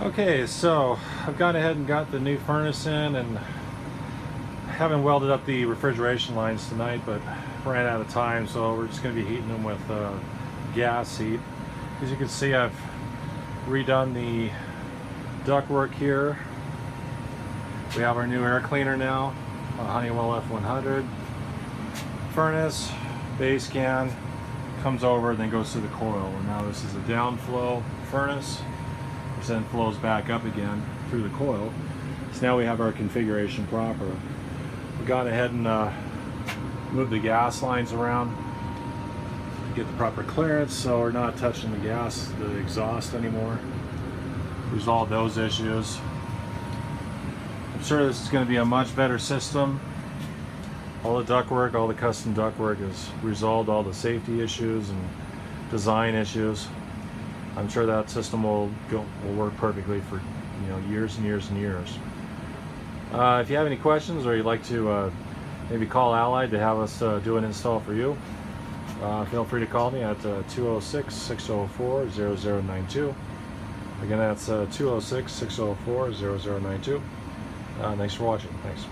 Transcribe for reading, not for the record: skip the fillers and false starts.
Okay, so I've gone ahead and got the new furnace in, and haven't welded up the refrigeration lines tonight, but ran out of time, so we're just going to be heating them with gas heat. As you can see, I've redone the ductwork here. We have our new air cleaner now, a Honeywell F100 furnace, base can, comes over, then goes to the coil. And now this is a downflow furnace, which then flows back up again through the coil. So now we have our configuration proper. We've gone ahead and moved the gas lines around to get the proper clearance, so we're not touching the exhaust anymore. Resolve those issues. I'm sure this is going to be a much better system. All the ductwork, all the custom ductwork has resolved all the safety issues and design issues. I'm sure that system will work perfectly for years and years and years. If you have any questions, or you'd like to maybe call Allied to have us do an install for you, feel free to call me at 206-604-0092. Again, that's 206-604-0092. Thanks for watching. Thanks.